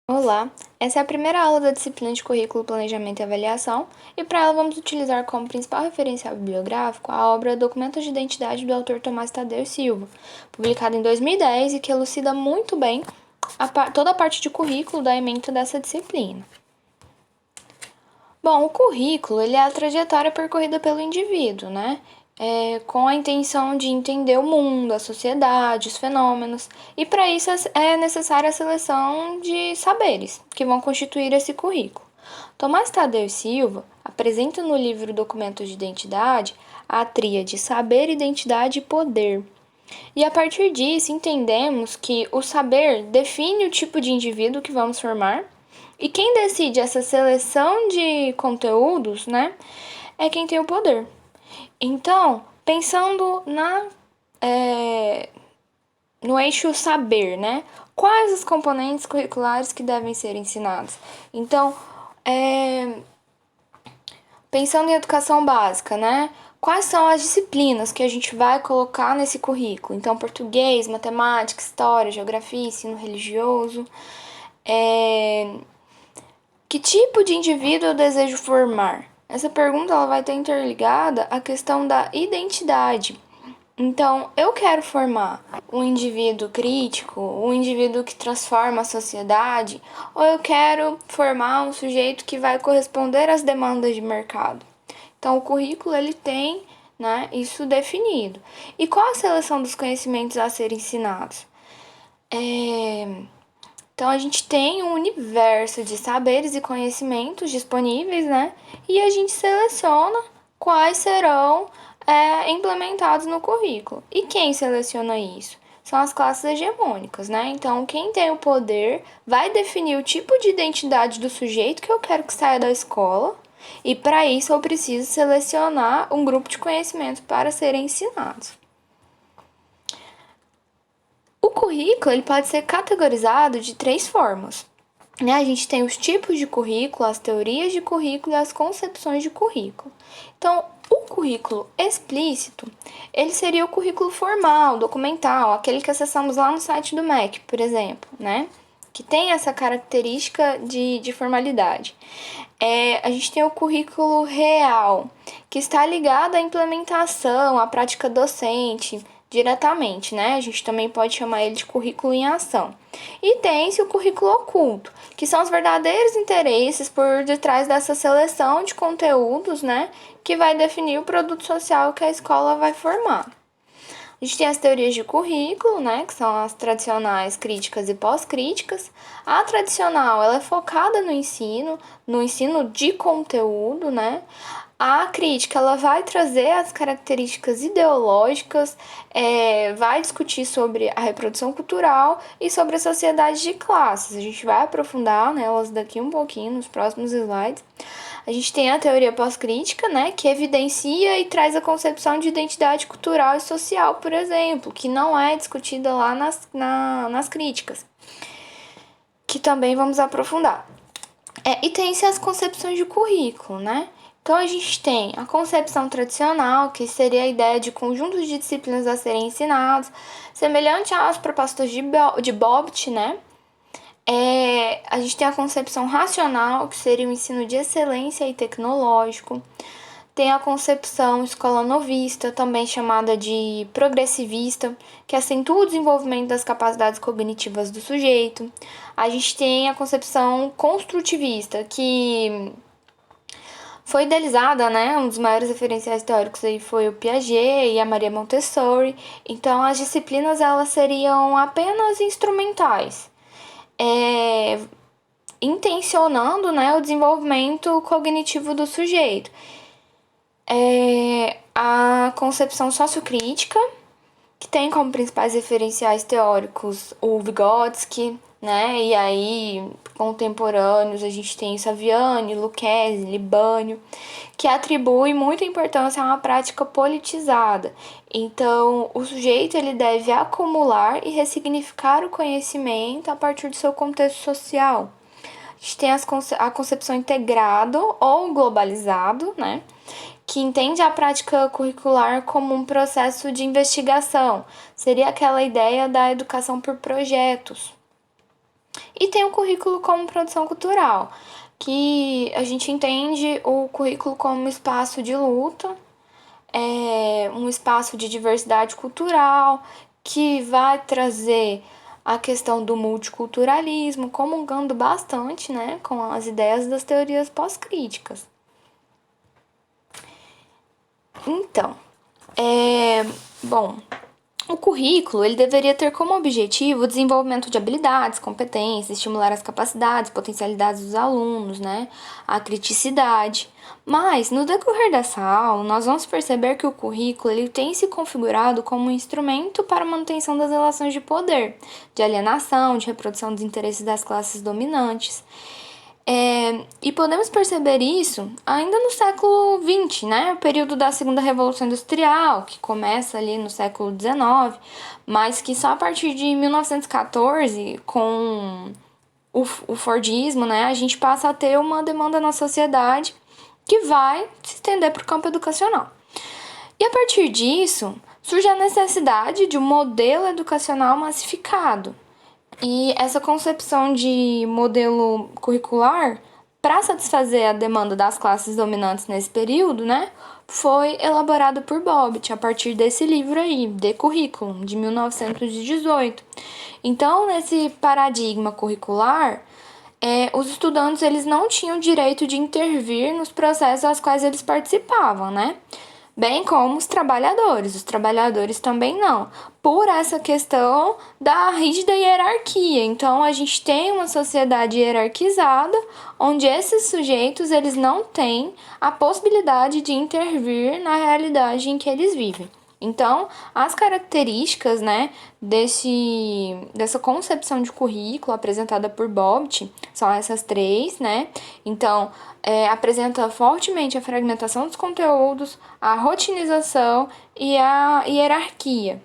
Olá, essa é a primeira aula da disciplina de Currículo, Planejamento e Avaliação, e para ela vamos utilizar como principal referencial bibliográfico a obra Documentos de Identidade do autor Tomás Tadeu Silva, publicada em 2010 e que elucida muito bem toda a parte de currículo da ementa dessa disciplina. Bom, o currículo ele é a trajetória percorrida pelo indivíduo, né? Com a intenção de entender o mundo, a sociedade, os fenômenos, e para isso é necessária a seleção de saberes que vão constituir esse currículo. Tomás Tadeu Silva apresenta no livro Documentos de Identidade a tríade saber, identidade e poder. E a partir disso, entendemos que o saber define o tipo de indivíduo que vamos formar, e quem decide essa seleção de conteúdos, né, é quem tem o poder. Então, pensando no eixo saber, né, quais os componentes curriculares que devem ser ensinados? Então, pensando em educação básica, né? Quais são as disciplinas que a gente vai colocar nesse currículo? Então, português, matemática, história, geografia, ensino religioso. Que tipo de indivíduo eu desejo formar? Essa pergunta ela vai estar interligada à questão da identidade. Então, eu quero formar um indivíduo crítico, um indivíduo que transforma a sociedade, ou eu quero formar um sujeito que vai corresponder às demandas de mercado? Então, o currículo ele tem, né, isso definido. E qual a seleção dos conhecimentos a serem ensinados? Então, a gente tem um universo de saberes e conhecimentos disponíveis, né? E a gente seleciona quais serão implementados no currículo. E quem seleciona isso? São as classes hegemônicas, né? Então, quem tem o poder vai definir o tipo de identidade do sujeito que eu quero que saia da escola. E para isso eu preciso selecionar um grupo de conhecimentos para serem ensinados. O currículo ele pode ser categorizado de três formas. Né? A gente tem os tipos de currículo, as teorias de currículo e as concepções de currículo. Então, o currículo explícito, ele seria o currículo formal, documental, aquele que acessamos lá no site do MEC, por exemplo, né? Que tem essa característica de formalidade. A gente tem o currículo real, que está ligado à implementação, à prática docente, diretamente, né? A gente também pode chamar ele de currículo em ação. E tem-se o currículo oculto, que são os verdadeiros interesses por detrás dessa seleção de conteúdos, né? Que vai definir o produto social que a escola vai formar. A gente tem as teorias de currículo, né, que são as tradicionais críticas e pós-críticas. A tradicional, ela é focada no ensino de conteúdo, né? A crítica, ela vai trazer as características ideológicas, vai discutir sobre a reprodução cultural e sobre a sociedade de classes. A gente vai aprofundar nelas daqui um pouquinho, nos próximos slides. A gente tem a teoria pós-crítica, né, que evidencia e traz a concepção de identidade cultural e social, por exemplo, que não é discutida lá nas críticas, que também vamos aprofundar. E tem-se as concepções de currículo, né? Então, a gente tem a concepção tradicional, que seria a ideia de conjuntos de disciplinas a serem ensinados, semelhante às propostas de Bobbitt, né? A gente tem a concepção racional, que seria o ensino de excelência e tecnológico. Tem a concepção escola novista, também chamada de progressivista, que acentua o desenvolvimento das capacidades cognitivas do sujeito. A gente tem a concepção construtivista, que foi idealizada, né? Um dos maiores referenciais teóricos aí foi o Piaget e a Maria Montessori. Então, as disciplinas elas seriam apenas instrumentais, intencionando, né, o desenvolvimento cognitivo do sujeito. A concepção sociocrítica, que tem como principais referenciais teóricos o Vygotsky, né? E aí, contemporâneos, a gente tem Saviani, Lucchesi, Libânio, que atribui muita importância a uma prática politizada. Então, o sujeito ele deve acumular e ressignificar o conhecimento a partir do seu contexto social. A gente tem a concepção integrado ou globalizado, né? Que entende a prática curricular como um processo de investigação. Seria aquela ideia da educação por projetos. E tem o currículo como produção cultural, que a gente entende o currículo como um espaço de luta, um espaço de diversidade cultural, que vai trazer a questão do multiculturalismo, comungando bastante, né, com as ideias das teorias pós-críticas. Então, bom, o currículo ele deveria ter como objetivo o desenvolvimento de habilidades, competências, estimular as capacidades, potencialidades dos alunos, né? A criticidade. Mas, no decorrer dessa aula, nós vamos perceber que o currículo ele tem se configurado como um instrumento para a manutenção das relações de poder, de alienação, de reprodução dos interesses das classes dominantes. E podemos perceber isso ainda no século XX, né? O período da Segunda Revolução Industrial, que começa ali no século XIX, mas que só a partir de 1914, com o Fordismo, né, a gente passa a ter uma demanda na sociedade que vai se estender para o campo educacional. E a partir disso, surge a necessidade de um modelo educacional massificado, e essa concepção de modelo curricular, para satisfazer a demanda das classes dominantes nesse período, né, foi elaborado por Bobbitt a partir desse livro aí, De Curriculum, de 1918. Então, nesse paradigma curricular, os estudantes eles não tinham direito de intervir nos processos aos quais eles participavam, né? Bem como os trabalhadores também não, por essa questão da rígida hierarquia. Então, a gente tem uma sociedade hierarquizada, onde esses sujeitos eles não têm a possibilidade de intervir na realidade em que eles vivem. Então, as características, né, dessa concepção de currículo apresentada por Bobbitt são essas três, né? Então, apresenta fortemente a fragmentação dos conteúdos, a rotinização e a hierarquia.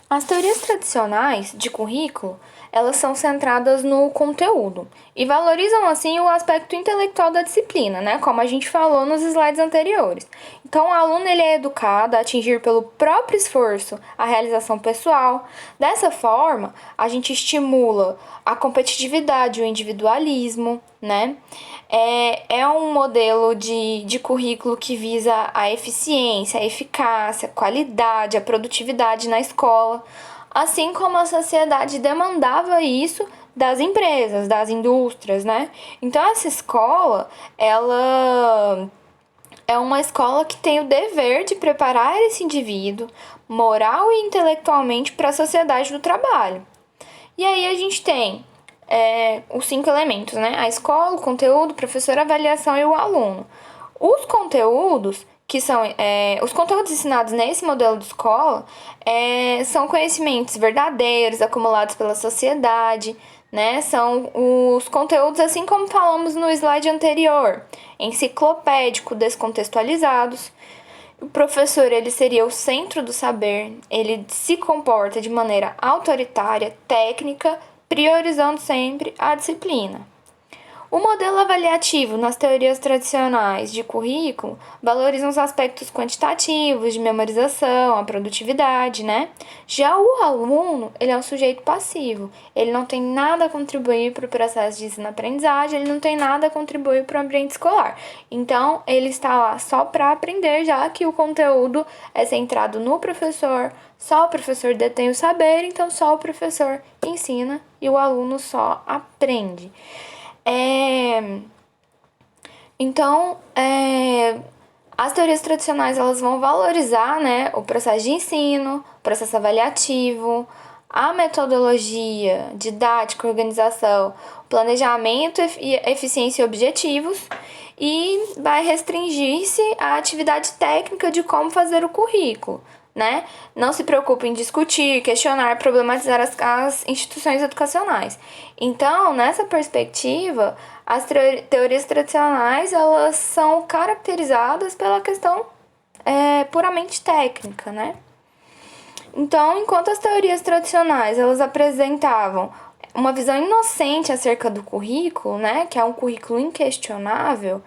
As teorias tradicionais de currículo, elas são centradas no conteúdo e valorizam assim o aspecto intelectual da disciplina, né, como a gente falou nos slides anteriores. Então, o aluno ele é educado a atingir pelo próprio esforço a realização pessoal. Dessa forma, a gente estimula a competitividade e o individualismo, né? É um modelo de currículo que visa a eficiência, a eficácia, a qualidade, a produtividade na escola, assim como a sociedade demandava isso das empresas, das indústrias, né? Então, essa escola, ela é uma escola que tem o dever de preparar esse indivíduo moral e intelectualmente para a sociedade do trabalho. E aí a gente tem os 5 elementos, né? A escola, o conteúdo, o professor, a avaliação e o aluno. Os conteúdos, que são os conteúdos ensinados nesse modelo de escola, são conhecimentos verdadeiros, acumulados pela sociedade, né? São os conteúdos, assim como falamos no slide anterior, enciclopédico, descontextualizados. O professor ele seria o centro do saber, ele se comporta de maneira autoritária, técnica, priorizando sempre a disciplina. O modelo avaliativo nas teorias tradicionais de currículo valoriza os aspectos quantitativos, de memorização, a produtividade, né? Já o aluno, ele é um sujeito passivo, ele não tem nada a contribuir para o processo de ensino-aprendizagem, ele não tem nada a contribuir para o ambiente escolar. Então, ele está lá só para aprender, já que o conteúdo é centrado no professor, só o professor detém o saber, então só o professor ensina e o aluno só aprende. Então, as teorias tradicionais elas vão valorizar, né, o processo de ensino, o processo avaliativo, a metodologia, didática, organização, planejamento, eficiência e objetivos, e vai restringir-se à atividade técnica de como fazer o currículo, né? Não se preocupe em discutir, questionar, problematizar as instituições educacionais. Então, nessa perspectiva, as teorias tradicionais elas são caracterizadas pela questão puramente técnica, né? Então, enquanto as teorias tradicionais elas apresentavam uma visão inocente acerca do currículo, né, que é um currículo inquestionável,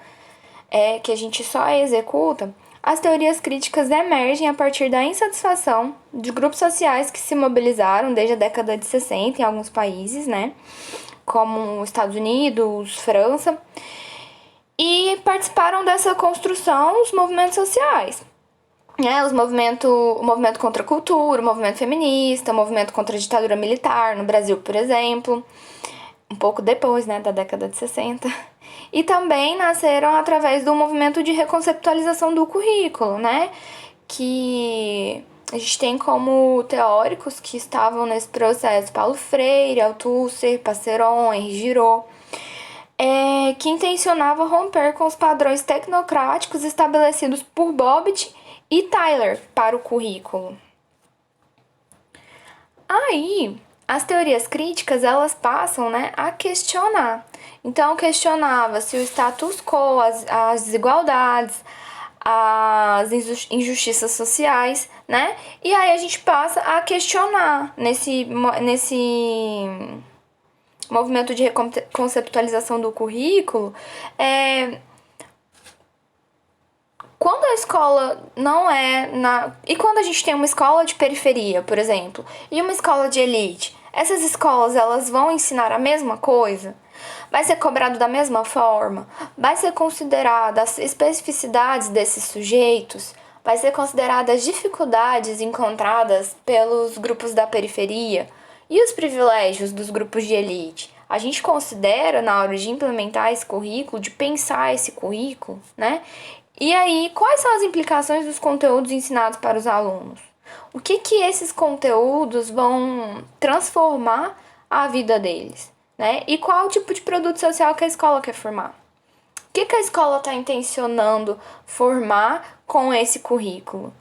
que a gente só executa, as teorias críticas emergem a partir da insatisfação de grupos sociais que se mobilizaram desde a década de 60 em alguns países, né? Como Estados Unidos, França, e participaram dessa construção os movimentos sociais. O movimento contra a cultura, o movimento feminista, o movimento contra a ditadura militar no Brasil, por exemplo, um pouco depois, né, da década de 60. E também nasceram através do movimento de reconceptualização do currículo, né, que a gente tem como teóricos que estavam nesse processo Paulo Freire, Althusser, Passeron, Henri Giraud, que intencionava romper com os padrões tecnocráticos estabelecidos por Bobbitt e Tyler para o currículo. Aí, as teorias críticas, elas passam, né, a questionar. Então, questionava se o status quo, as desigualdades, as injustiças sociais, né? E aí a gente passa a questionar nesse movimento de reconceptualização do currículo, quando a escola não é E quando a gente tem uma escola de periferia, por exemplo, e uma escola de elite, essas escolas, elas vão ensinar a mesma coisa? Vai ser cobrado da mesma forma? Vai ser considerada as especificidades desses sujeitos? Vai ser considerada as dificuldades encontradas pelos grupos da periferia? E os privilégios dos grupos de elite? A gente considera, na hora de implementar esse currículo, de pensar esse currículo, né? E aí, quais são as implicações dos conteúdos ensinados para os alunos? O que esses conteúdos vão transformar a vida deles, né? E qual o tipo de produto social que a escola quer formar? O que a escola está intencionando formar com esse currículo?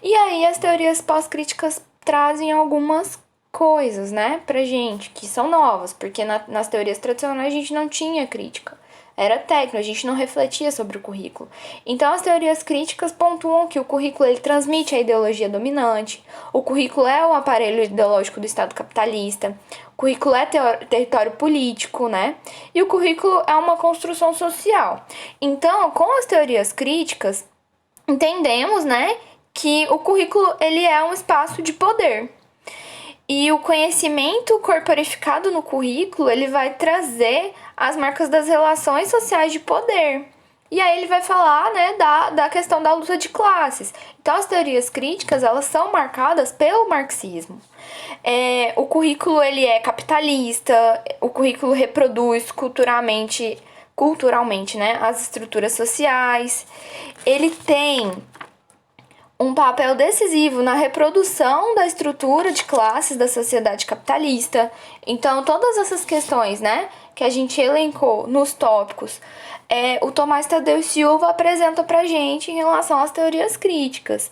E aí, as teorias pós-críticas trazem algumas coisas, né, pra gente, que são novas, porque nas teorias tradicionais a gente não tinha crítica. Era técnico, a gente não refletia sobre o currículo. Então, as teorias críticas pontuam que o currículo ele transmite a ideologia dominante, o currículo é o aparelho ideológico do Estado capitalista, o currículo é território político, né? E o currículo é uma construção social. Então, com as teorias críticas, entendemos, né, que o currículo ele é um espaço de poder. E o conhecimento corporificado no currículo, ele vai trazer as marcas das relações sociais de poder. E aí ele vai falar, né, da questão da luta de classes. Então, as teorias críticas, elas são marcadas pelo marxismo. O currículo, ele é capitalista, o currículo reproduz culturalmente, né, as estruturas sociais. Ele tem um papel decisivo na reprodução da estrutura de classes da sociedade capitalista. Então, todas essas questões, né, que a gente elencou nos tópicos, o Tomás Tadeu Silva apresenta pra gente em relação às teorias críticas.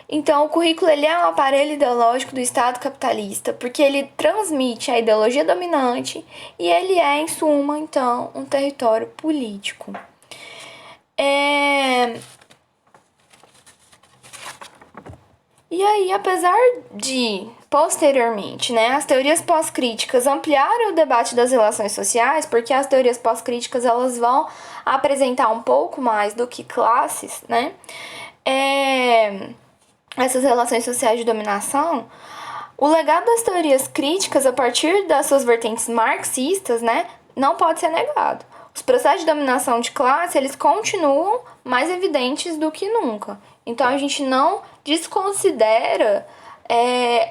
Então, o currículo ele é um aparelho ideológico do Estado capitalista, porque ele transmite a ideologia dominante e ele é, em suma, então, um território político. E aí, apesar de, posteriormente, né, as teorias pós-críticas ampliarem o debate das relações sociais, porque as teorias pós-críticas elas vão apresentar um pouco mais do que classes, né, essas relações sociais de dominação, o legado das teorias críticas a partir das suas vertentes marxistas, né, não pode ser negado. Os processos de dominação de classe, eles continuam mais evidentes do que nunca. Então, a gente não desconsidera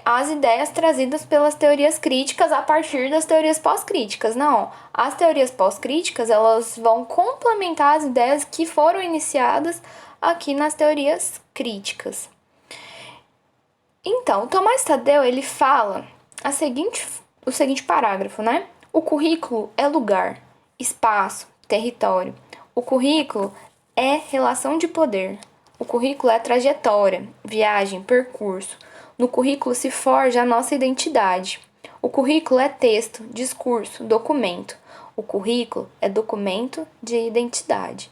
as ideias trazidas pelas teorias críticas a partir das teorias pós-críticas. Não, as teorias pós-críticas, elas vão complementar as ideias que foram iniciadas aqui nas teorias críticas. Então, o Tomás Tadeu, ele fala o seguinte parágrafo, né? O currículo é lugar, espaço, território. O currículo é relação de poder. O currículo é trajetória, viagem, percurso. No currículo se forja a nossa identidade. O currículo é texto, discurso, documento. O currículo é documento de identidade.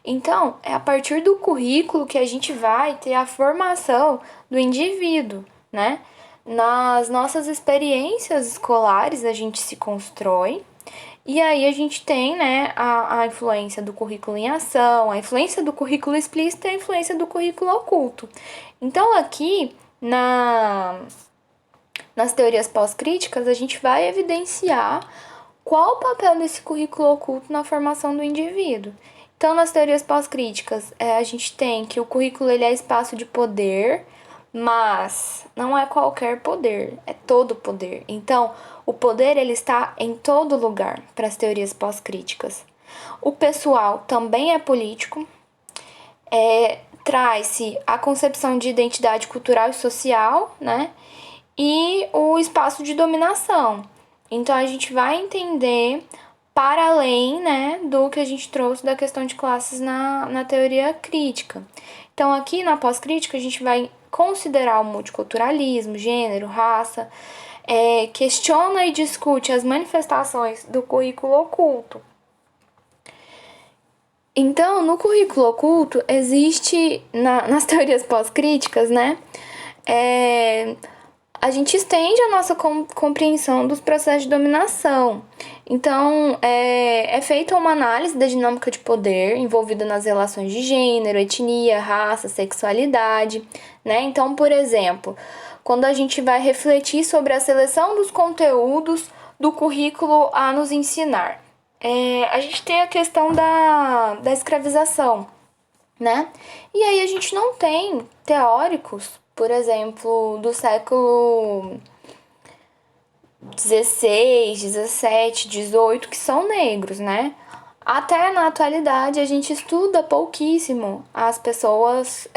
Então, é a partir do currículo que a gente vai ter a formação do indivíduo, né? Nas nossas experiências escolares, a gente se constrói E aí a gente tem, né, a influência do currículo em ação, a influência do currículo explícito e a influência do currículo oculto. Então aqui, nas teorias pós-críticas, a gente vai evidenciar qual o papel desse currículo oculto na formação do indivíduo. Então, nas teorias pós-críticas, a gente tem que o currículo ele é espaço de poder, mas não é qualquer poder, é todo poder. Então, o poder ele está em todo lugar para as teorias pós-críticas. O pessoal também é político, traz-se a concepção de identidade cultural e social, né? E o espaço de dominação. Então a gente vai entender para além, né, do que a gente trouxe da questão de classes na teoria crítica. Então aqui na pós-crítica a gente vai considerar o multiculturalismo, gênero, raça, questiona e discute as manifestações do currículo oculto. Então, no currículo oculto, existe, nas teorias pós-críticas, né, a gente estende a nossa compreensão dos processos de dominação. Então, é feita uma análise da dinâmica de poder envolvida nas relações de gênero, etnia, raça, sexualidade, né? Então, por exemplo, quando a gente vai refletir sobre a seleção dos conteúdos do currículo a nos ensinar, a gente tem a questão da escravização, né? E aí a gente não tem teóricos, por exemplo, do século 16, 17, 18, que são negros, né? Até na atualidade a gente estuda pouquíssimo as pessoas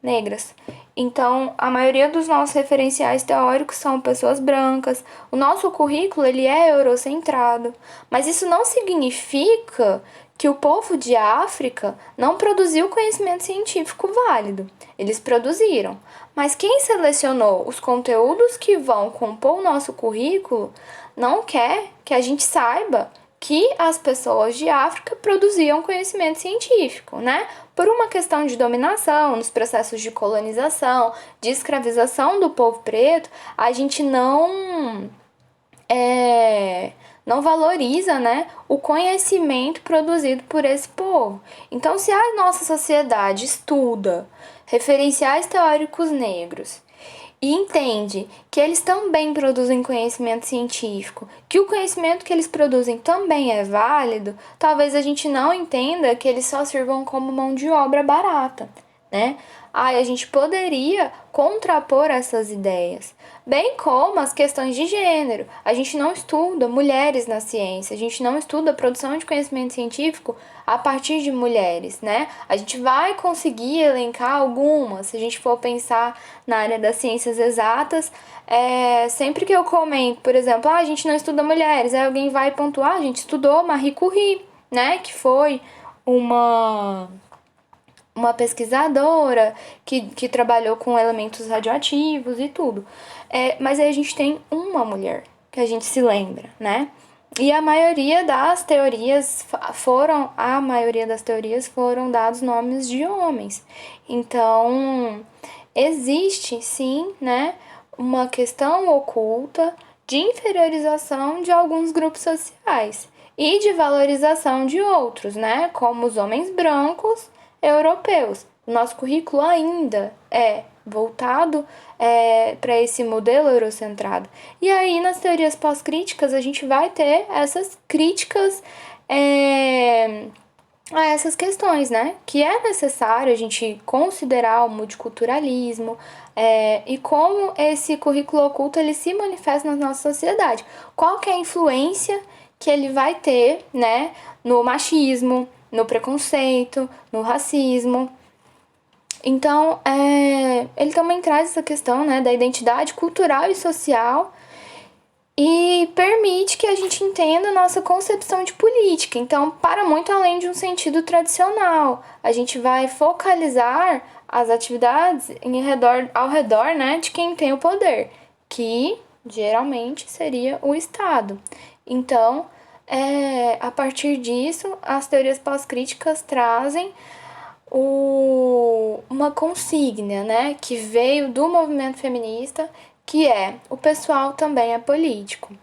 negras. Então, a maioria dos nossos referenciais teóricos são pessoas brancas. O nosso currículo, ele é eurocentrado. Mas isso não significa que o povo de África não produziu conhecimento científico válido. Eles produziram. Mas quem selecionou os conteúdos que vão compor o nosso currículo não quer que a gente saiba que as pessoas de África produziam conhecimento científico, né? Por uma questão de dominação, nos processos de colonização, de escravização do povo preto, a gente não valoriza, né, o conhecimento produzido por esse povo. Então, se a nossa sociedade estuda referenciais teóricos negros e entende que eles também produzem conhecimento científico, que o conhecimento que eles produzem também é válido, talvez a gente não entenda que eles só sirvam como mão de obra barata, né? A gente poderia contrapor essas ideias, bem como as questões de gênero. A gente não estuda mulheres na ciência, a gente não estuda a produção de conhecimento científico a partir de mulheres, né? A gente vai conseguir elencar algumas, se a gente for pensar na área das ciências exatas, sempre que eu comento, por exemplo, a gente não estuda mulheres, aí alguém vai pontuar, a gente estudou Marie Curie, né? Que foi uma pesquisadora que trabalhou com elementos radioativos e tudo. Mas aí a gente tem uma mulher que a gente se lembra, né? E a maioria das teorias foram dados nomes de homens. Então, existe sim, né, uma questão oculta de inferiorização de alguns grupos sociais e de valorização de outros, né, como os homens brancos europeus. O nosso currículo ainda é voltado para esse modelo eurocentrado. E aí, nas teorias pós-críticas, a gente vai ter essas críticas a essas questões, né? Que é necessário a gente considerar o multiculturalismo e como esse currículo oculto ele se manifesta na nossa sociedade. Qual que é a influência que ele vai ter, né, no machismo, no preconceito, no racismo. Então, ele também traz essa questão, né, da identidade cultural e social e permite que a gente entenda a nossa concepção de política. Então, para muito além de um sentido tradicional, a gente vai focalizar as atividades ao redor, né, de quem tem o poder, que geralmente seria o Estado. Então, a partir disso, as teorias pós-críticas trazem uma consigna, né, que veio do movimento feminista, que é: o pessoal também é político.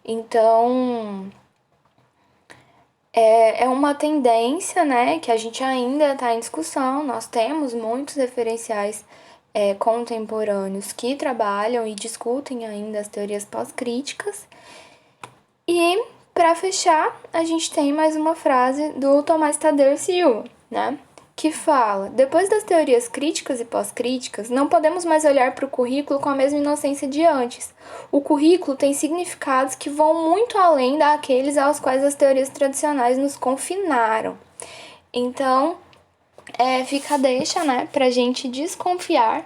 Então, é uma tendência, né, que a gente ainda está em discussão. Nós temos muitos referenciais contemporâneos que trabalham e discutem ainda as teorias pós-críticas. E, para fechar, a gente tem mais uma frase do Tomás Tadeu Silva, né? Que fala: depois das teorias críticas e pós-críticas, não podemos mais olhar para o currículo com a mesma inocência de antes. O currículo tem significados que vão muito além daqueles aos quais as teorias tradicionais nos confinaram. Então, fica a deixa, né, para a gente desconfiar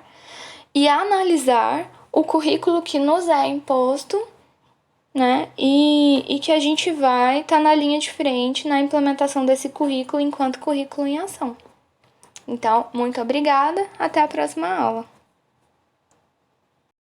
e analisar o currículo que nos é imposto, né? E que a gente vai estar na linha de frente na implementação desse currículo enquanto currículo em ação. Então, muito obrigada, até a próxima aula.